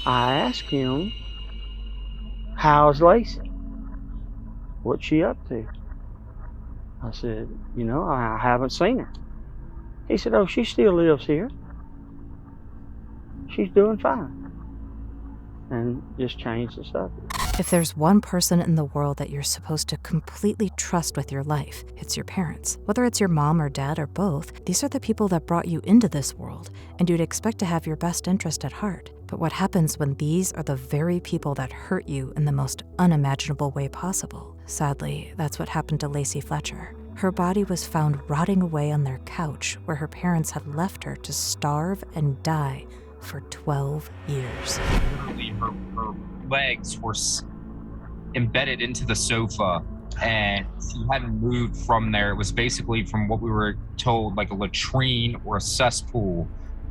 I asked him, how's Lacey? What's she up to? I said, I haven't seen her. He said, oh, she still lives here. She's doing fine. And just changed the subject. If there's one person in the world that you're supposed to completely trust with your life, it's your parents. Whether it's your mom or dad or both, these are the people that brought you into this world, and you'd expect to have your best interest at heart. But what happens when these are the very people that hurt you in the most unimaginable way possible? Sadly, that's what happened to Lacey Fletcher. Her body was found rotting away on their couch where her parents had left her to starve and die for 12 years. Literally, her legs were embedded into the sofa, and she hadn't moved from there. It was basically, from what we were told, like a latrine or a cesspool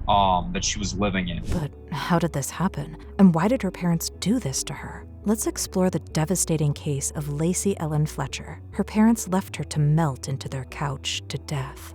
that she was living in. But how did this happen? And why did her parents do this to her? Let's explore the devastating case of Lacey Ellen Fletcher. Her parents left her to melt into their couch to death.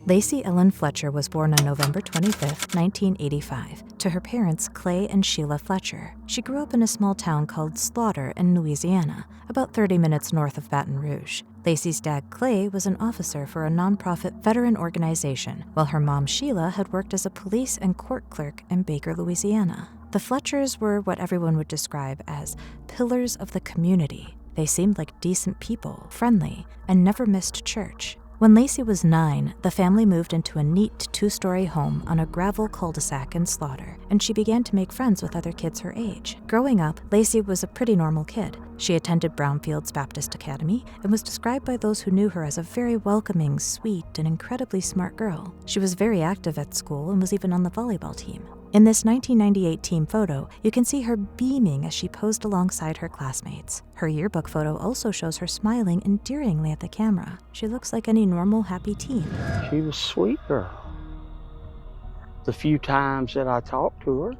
Lacey Ellen Fletcher was born on November 25, 1985, to her parents Clay and Sheila Fletcher. She grew up in a small town called Slaughter in Louisiana, about 30 minutes north of Baton Rouge. Lacey's dad Clay was an officer for a nonprofit veteran organization, while her mom Sheila had worked as a police and court clerk in Baker, Louisiana. The Fletchers were what everyone would describe as pillars of the community. They seemed like decent people, friendly, and never missed church. When Lacey was 9, the family moved into a neat 2-story home on a gravel cul-de-sac in Slaughter, and she began to make friends with other kids her age. Growing up, Lacey was a pretty normal kid. She attended Brownfields Baptist Academy and was described by those who knew her as a very welcoming, sweet, and incredibly smart girl. She was very active at school and was even on the volleyball team. In this 1998 team photo, you can see her beaming as she posed alongside her classmates. Her yearbook photo also shows her smiling endearingly at the camera. She looks like any normal, happy teen. She was a sweet girl. The few times that I talked to her,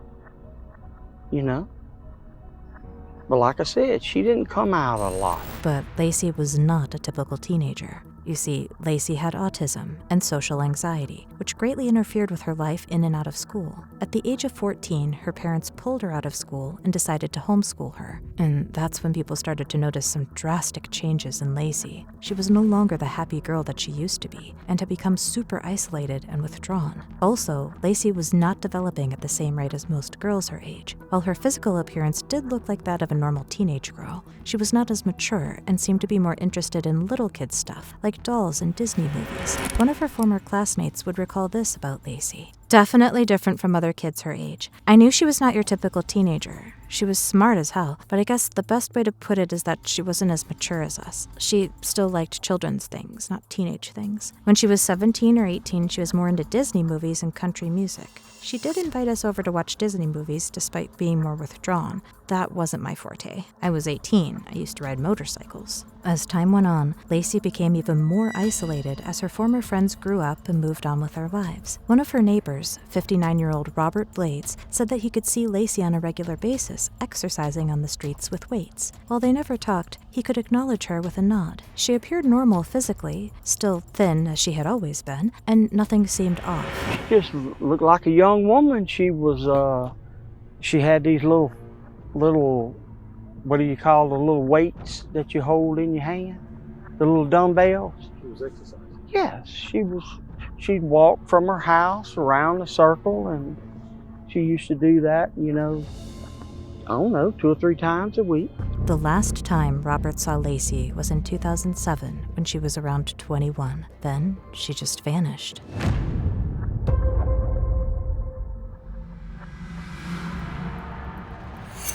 But like I said, she didn't come out a lot. But Lacey was not a typical teenager. You see, Lacey had autism and social anxiety, which greatly interfered with her life in and out of school. At the age of 14, her parents pulled her out of school and decided to homeschool her. And that's when people started to notice some drastic changes in Lacey. She was no longer the happy girl that she used to be, and had become super isolated and withdrawn. Also, Lacey was not developing at the same rate as most girls her age. While her physical appearance did look like that of a normal teenage girl, she was not as mature and seemed to be more interested in little kid stuff, like dolls and Disney movies. One of her former classmates would recall this about Lacey. Definitely different from other kids her age. I knew she was not your typical teenager. She was smart as hell, but I guess the best way to put it is that she wasn't as mature as us. She still liked children's things, not teenage things. When she was 17 or 18, she was more into Disney movies and country music. She did invite us over to watch Disney movies despite being more withdrawn. That wasn't my forte. I was 18. I used to ride motorcycles. As time went on, Lacey became even more isolated as her former friends grew up and moved on with their lives. One of her neighbors, 59-year-old Robert Blades, said that he could see Lacey on a regular basis exercising on the streets with weights. While they never talked, he could acknowledge her with a nod. She appeared normal physically, still thin as she had always been, and nothing seemed off. She just looked like a young woman. She was, she had these little, what do you call the little weights that you hold in your hand? The little dumbbells? She was exercising. Yes, she'd walk from her house around the circle, and she used to do that, I don't know, 2 or 3 times a week. The last time Robert saw Lacey was in 2007 when she was around 21. Then she just vanished.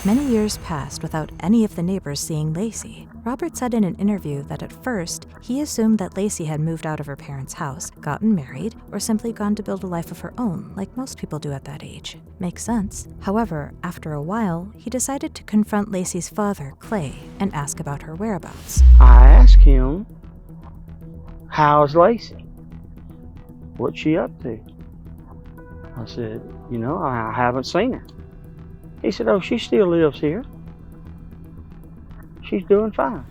Many years passed without any of the neighbors seeing Lacey. Robert said in an interview that at first, he assumed that Lacey had moved out of her parents' house, gotten married, or simply gone to build a life of her own, like most people do at that age. Makes sense. However, after a while, he decided to confront Lacey's father, Clay, and ask about her whereabouts. I asked him, how's Lacey? What's she up to? I said, I haven't seen her. He said, oh, she still lives here. She's doing fine.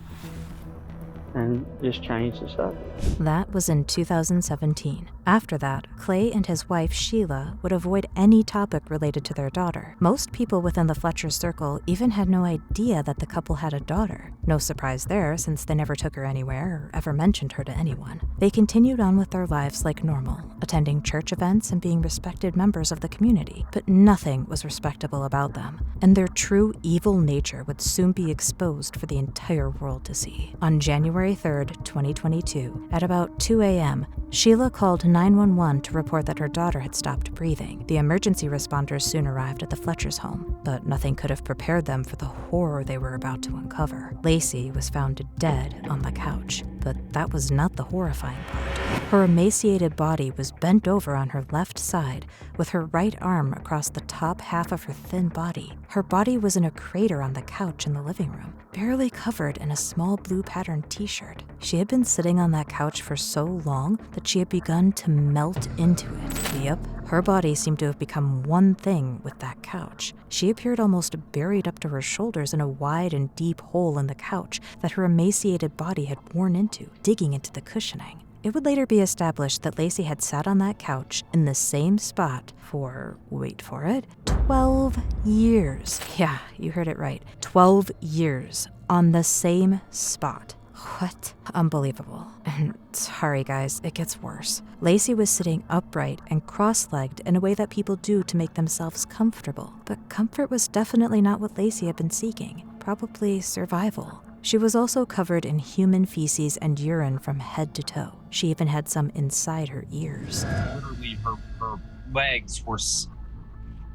And just changed the subject. That was in 2017. After that, Clay and his wife Sheila would avoid any topic related to their daughter. Most people within the Fletcher circle even had no idea that the couple had a daughter. No surprise there, since they never took her anywhere or ever mentioned her to anyone. They continued on with their lives like normal, attending church events and being respected members of the community, but nothing was respectable about them, and their true evil nature would soon be exposed for the entire world to see. On January 3rd, 2022, at about 2 a.m., Sheila called 911 to report that her daughter had stopped breathing. The emergency responders soon arrived at the Fletcher's home, but nothing could have prepared them for the horror they were about to uncover. Lacey was found dead on the couch, but that was not the horrifying part. Her emaciated body was bent over on her left side, with her right arm across the top half of her thin body. Her body was in a crater on the couch in the living room, barely covered in a small blue patterned t-shirt. She had been sitting on that couch for so long that she had begun to melt into it. Yep, her body seemed to have become one thing with that couch. She appeared almost buried up to her shoulders in a wide and deep hole in the couch that her emaciated body had worn into, digging into the cushioning. It would later be established that Lacey had sat on that couch in the same spot for, wait for it, 12 years. Yeah, you heard it right. 12 years on the same spot. What? Unbelievable. And sorry guys, it gets worse. Lacey was sitting upright and cross-legged in a way that people do to make themselves comfortable. But comfort was definitely not what Lacey had been seeking. Probably survival. She was also covered in human feces and urine from head to toe. She even had some inside her ears. Literally, her legs were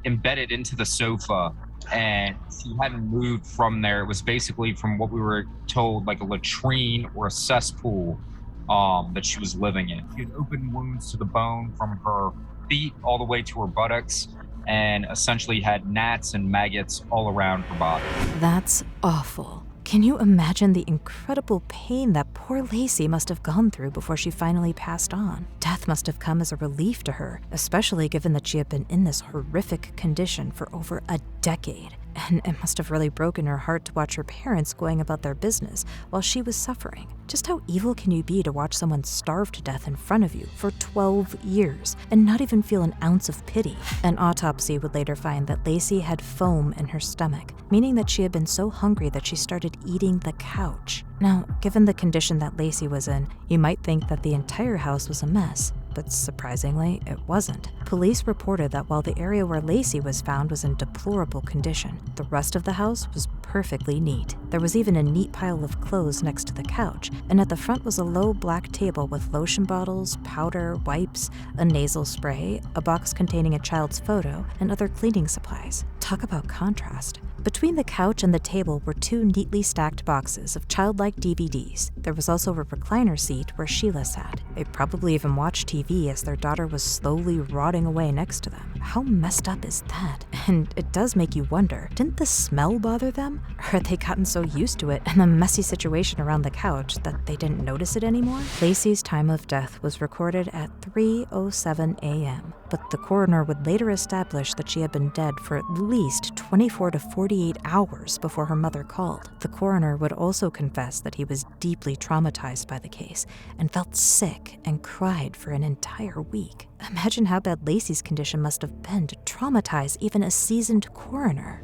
embedded into the sofa, and she hadn't moved from there. It was basically, from what we were told, like a latrine or a cesspool that she was living in. She had open wounds to the bone from her feet all the way to her buttocks, and essentially had gnats and maggots all around her body. That's awful. Can you imagine the incredible pain that poor Lacey must have gone through before she finally passed on? Death must have come as a relief to her, especially given that she had been in this horrific condition for over a decade. And it must have really broken her heart to watch her parents going about their business while she was suffering. Just how evil can you be to watch someone starve to death in front of you for 12 years and not even feel an ounce of pity? An autopsy would later find that Lacey had foam in her stomach, meaning that she had been so hungry that she started eating the couch. Now, given the condition that Lacey was in, you might think that the entire house was a mess. But surprisingly, it wasn't. Police reported that while the area where Lacey was found was in deplorable condition, the rest of the house was perfectly neat. There was even a neat pile of clothes next to the couch, and at the front was a low black table with lotion bottles, powder, wipes, a nasal spray, a box containing a child's photo, and other cleaning supplies. Talk about contrast. Between the couch and the table were two neatly stacked boxes of childlike DVDs. There was also a recliner seat where Sheila sat. They probably even watched TV as their daughter was slowly rotting away next to them. How messed up is that? And it does make you wonder, didn't the smell bother them? Or had they gotten so used to it and the messy situation around the couch that they didn't notice it anymore? Lacey's time of death was recorded at 3:07 a.m., but the coroner would later establish that she had been dead for at least 24 to 48 hours before her mother called. The coroner would also confess that he was deeply traumatized by the case and felt sick and cried for an entire week. Imagine how bad Lacey's condition must have been to traumatize even a seasoned coroner.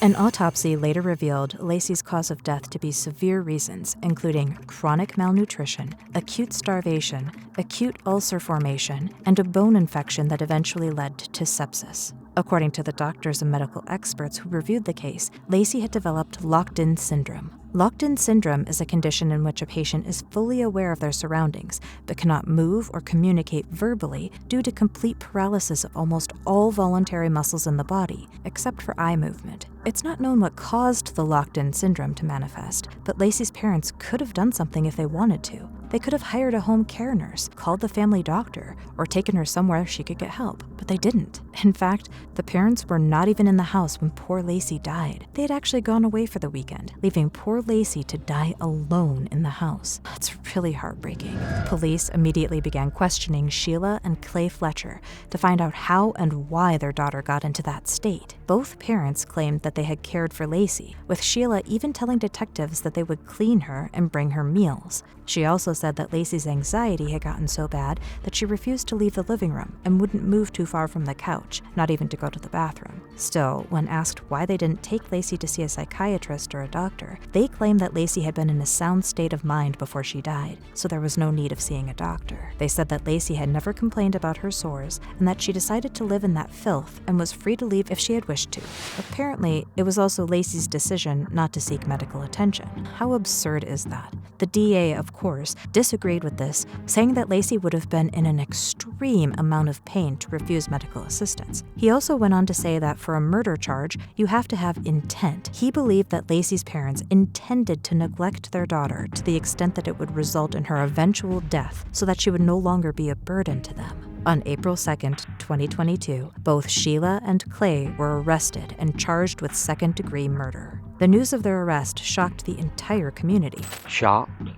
An autopsy later revealed Lacey's cause of death to be severe reasons, including chronic malnutrition, acute starvation, acute ulcer formation, and a bone infection that eventually led to sepsis. According to the doctors and medical experts who reviewed the case, Lacey had developed locked-in syndrome. Locked-in syndrome is a condition in which a patient is fully aware of their surroundings, but cannot move or communicate verbally due to complete paralysis of almost all voluntary muscles in the body, except for eye movement. It's not known what caused the locked-in syndrome to manifest, but Lacey's parents could have done something if they wanted to. They could have hired a home care nurse, called the family doctor, or taken her somewhere she could get help, but they didn't. In fact, the parents were not even in the house when poor Lacey died. They had actually gone away for the weekend, leaving poor Lacey to die alone in the house. That's really heartbreaking. Police immediately began questioning Sheila and Clay Fletcher to find out how and why their daughter got into that state. Both parents claimed that they had cared for Lacey, with Sheila even telling detectives that they would clean her and bring her meals. She also said that Lacey's anxiety had gotten so bad that she refused to leave the living room and wouldn't move too far from the couch, not even to go to the bathroom. Still, when asked why they didn't take Lacey to see a psychiatrist or a doctor, they claimed that Lacey had been in a sound state of mind before she died, so there was no need of seeing a doctor. They said that Lacey had never complained about her sores and that she decided to live in that filth and was free to leave if she had wished to. Apparently, it was also Lacey's decision not to seek medical attention. How absurd is that? The DA, of course, disagreed with this, saying that Lacey would have been in an extreme amount of pain to refuse medical assistance. He also went on to say that for a murder charge, you have to have intent. He believed that Lacey's parents intended to neglect their daughter to the extent that it would result in her eventual death, so that she would no longer be a burden to them. On April 2nd, 2022, both Sheila and Clay were arrested and charged with second-degree murder. The news of their arrest shocked the entire community. Shocked.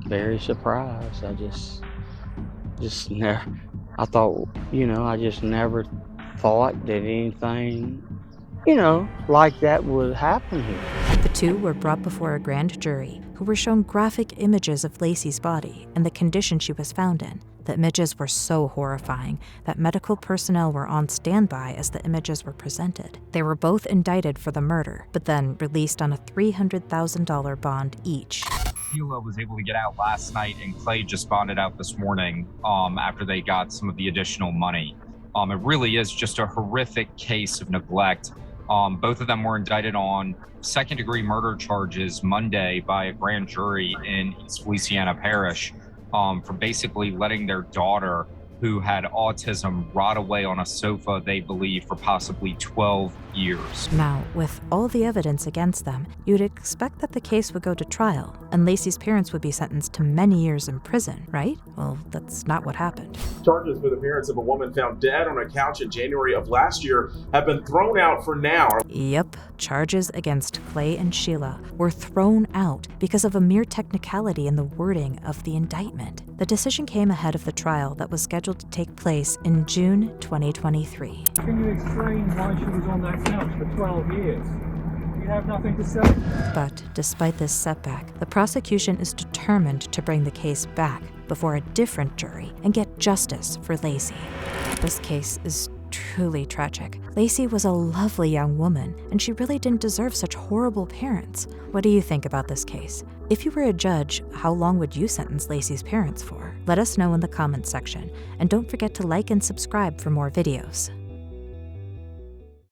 Very surprised. I just never, I thought, I just never thought that anything, like that would happen here. The two were brought before a grand jury, who were shown graphic images of Lacey's body and the condition she was found in. The images were so horrifying that medical personnel were on standby as the images were presented. They were both indicted for the murder, but then released on a $300,000 bond each. Sheila was able to get out last night, and Clay just bonded out this morning after they got some of the additional money. It really is just a horrific case of neglect. Both of them were indicted on second-degree murder charges Monday by a grand jury in East Feliciana Parish for basically letting their daughter, who had autism, rot away on a sofa, they believe, for possibly 12 years. Now, with all the evidence against them, you'd expect that the case would go to trial, and Lacey's parents would be sentenced to many years in prison, right? Well, that's not what happened. Charges for the parents of a woman found dead on a couch in January of last year have been thrown out for now. Yep, charges against Clay and Sheila were thrown out because of a mere technicality in the wording of the indictment. The decision came ahead of the trial that was scheduled to take place in June 2023. Can you explain why she was on that couch for 12 years? You have nothing to say. But despite this setback, the prosecution is determined to bring the case back before a different jury and get justice for Lacey. This case is truly tragic. Lacey was a lovely young woman, and she really didn't deserve such horrible parents. What do you think about this case? If you were a judge, how long would you sentence Lacey's parents for? Let us know in the comments section, and don't forget to like and subscribe for more videos.